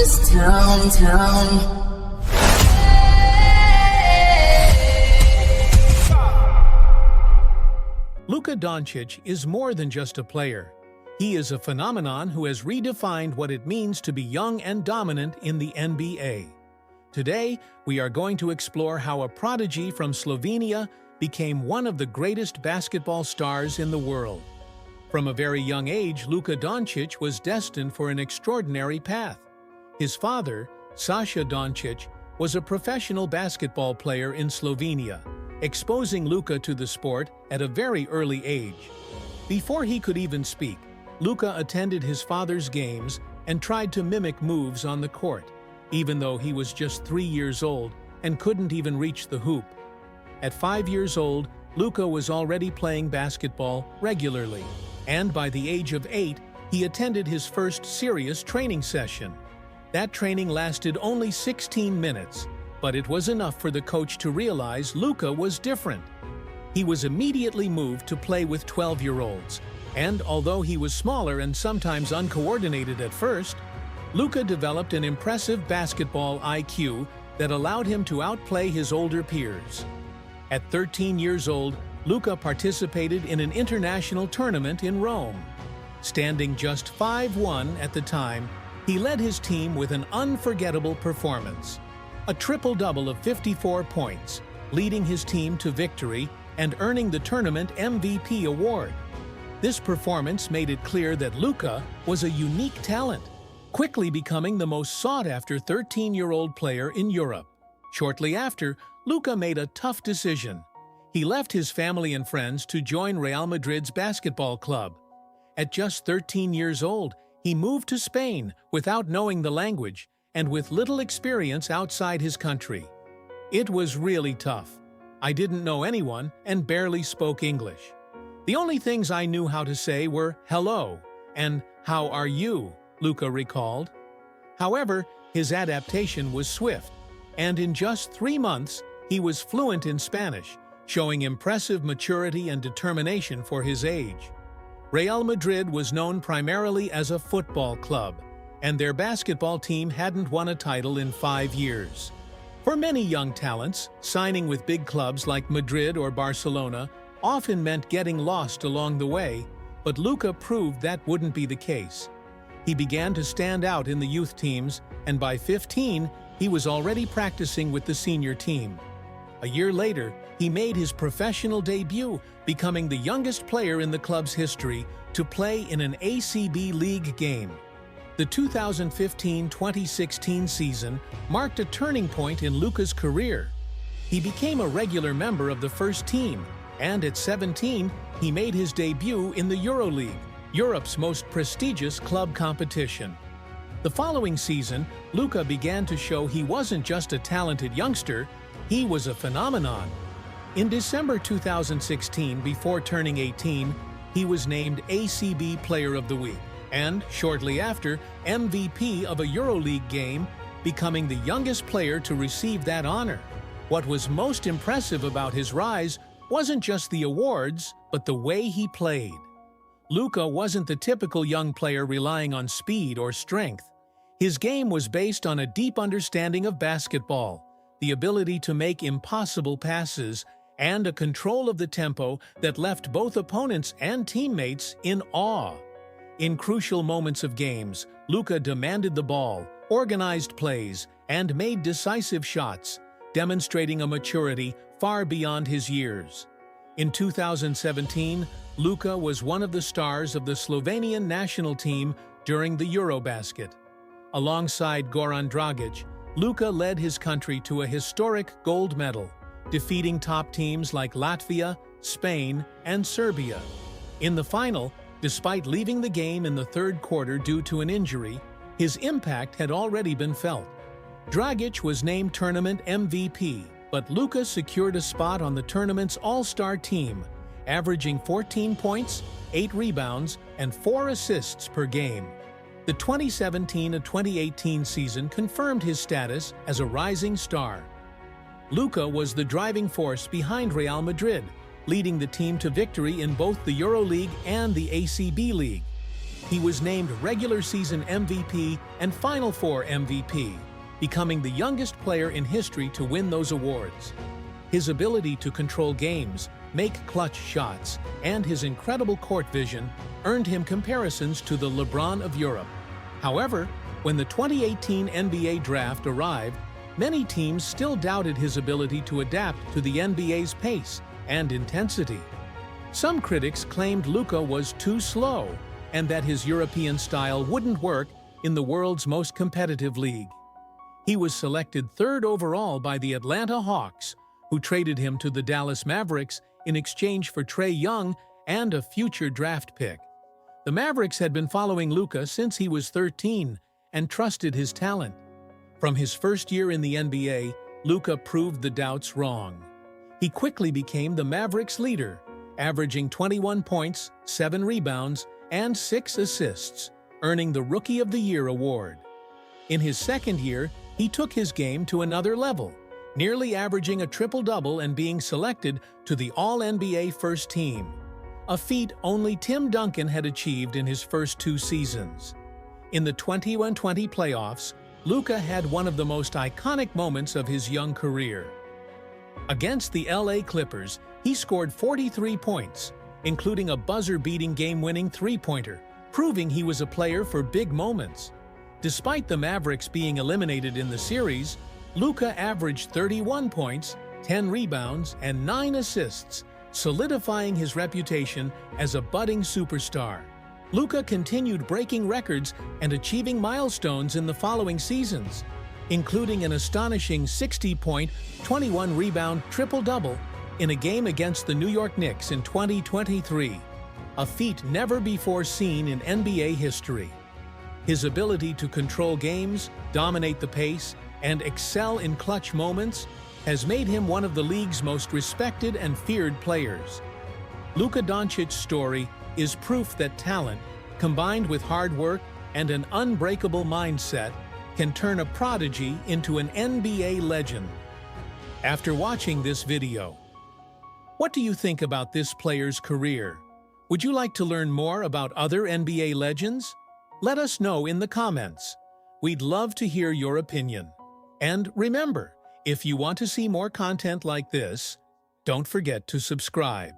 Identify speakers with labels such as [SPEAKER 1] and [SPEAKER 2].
[SPEAKER 1] this town.
[SPEAKER 2] Luka Dončić is more than just a player. He is a phenomenon who has redefined what it means to be young and dominant in the NBA. Today, we are going to explore how a prodigy from Slovenia became one of the greatest basketball stars in the world. From a very young age, Luka Dončić was destined for an extraordinary path. His father, Saša Dončić, was a professional basketball player in Slovenia, exposing Luka to the sport at a very early age. Before he could even speak, Luka attended his father's games and tried to mimic moves on the court, even though he was just 3 years old and couldn't even reach the hoop. At 5 years old, Luka was already playing basketball regularly, and by the age of 8, he attended his first serious training session. That training lasted only 16 minutes, but it was enough for the coach to realize Luka was different. He was immediately moved to play with 12-year-olds, and although he was smaller and sometimes uncoordinated at first, Luka developed an impressive basketball IQ that allowed him to outplay his older peers. At 13 years old, Luka participated in an international tournament in Rome. Standing just 5'1" at the time, he led his team with an unforgettable performance. A triple-double of 54 points, leading his team to victory and earning the tournament MVP award. This performance made it clear that Luka was a unique talent, quickly becoming the most sought-after 13-year-old player in Europe. Shortly after, Luka made a tough decision. He left his family and friends to join Real Madrid's basketball club. At just 13 years old, he moved to Spain without knowing the language and with little experience outside his country. It was really tough. I didn't know anyone and barely spoke English. The only things I knew how to say were hello and how are you, Luka recalled. However, his adaptation was swift, and in just 3 months, he was fluent in Spanish, showing impressive maturity and determination for his age. Real Madrid was known primarily as a football club, and their basketball team hadn't won a title in 5 years. For many young talents, signing with big clubs like Madrid or Barcelona often meant getting lost along the way, but Luka proved that wouldn't be the case. He began to stand out in the youth teams, and by 15, he was already practicing with the senior team. A year later, he made his professional debut, becoming the youngest player in the club's history to play in an ACB League game. The 2015-2016 season marked a turning point in Luka's career. He became a regular member of the first team, and at 17, he made his debut in the EuroLeague, Europe's most prestigious club competition. The following season, Luka began to show he wasn't just a talented youngster, he was a phenomenon. In December 2016, before turning 18, he was named ACB Player of the Week, and shortly after, MVP of a EuroLeague game, becoming the youngest player to receive that honor. What was most impressive about his rise wasn't just the awards, but the way he played. Luka wasn't the typical young player relying on speed or strength. His game was based on a deep understanding of basketball, the ability to make impossible passes, and a control of the tempo that left both opponents and teammates in awe. In crucial moments of games, Luka demanded the ball, organized plays, and made decisive shots, demonstrating a maturity far beyond his years. In 2017, Luka was one of the stars of the Slovenian national team during the Eurobasket. Alongside Goran Dragic, Luka led his country to a historic gold medal, defeating top teams like Latvia, Spain, and Serbia. In the final, despite leaving the game in the third quarter due to an injury, his impact had already been felt. Dragic was named tournament MVP, but Luka secured a spot on the tournament's all-star team, averaging 14 points, 8 rebounds, and 4 assists per game. The 2017-2018 season confirmed his status as a rising star. Luka was the driving force behind Real Madrid, leading the team to victory in both the EuroLeague and the ACB League. He was named regular season MVP and Final Four MVP, becoming the youngest player in history to win those awards. His ability to control games, make clutch shots, and his incredible court vision earned him comparisons to the LeBron of Europe. However, when the 2018 NBA draft arrived, many teams still doubted his ability to adapt to the NBA's pace and intensity. Some critics claimed Luka was too slow and that his European style wouldn't work in the world's most competitive league. He was selected third overall by the Atlanta Hawks, who traded him to the Dallas Mavericks in exchange for Trae Young and a future draft pick. The Mavericks had been following Luka since he was 13 and trusted his talent. From his first year in the NBA, Luka proved the doubts wrong. He quickly became the Mavericks' leader, averaging 21 points, 7 rebounds, and 6 assists, earning the Rookie of the Year award. In his second year, he took his game to another level, nearly averaging a triple-double and being selected to the All-NBA First Team, a feat only Tim Duncan had achieved in his first 2 seasons. In the 2020 playoffs, Luka had one of the most iconic moments of his young career. Against the LA Clippers, he scored 43 points, including a buzzer-beating game-winning three-pointer, proving he was a player for big moments. Despite the Mavericks being eliminated in the series, Luka averaged 31 points, 10 rebounds, and 9 assists, solidifying his reputation as a budding superstar. Luka continued breaking records and achieving milestones in the following seasons, including an astonishing 60-point, 21-rebound triple-double in a game against the New York Knicks in 2023, a feat never before seen in NBA history. His ability to control games, dominate the pace, and excel in clutch moments has made him one of the league's most respected and feared players. Luka Dončic's story is proof that talent, combined with hard work and an unbreakable mindset, can turn a prodigy into an NBA legend. After watching this video, what do you think about this player's career? Would you like to learn more about other NBA legends? Let us know in the comments. We'd love to hear your opinion. And remember, if you want to see more content like this, don't forget to subscribe.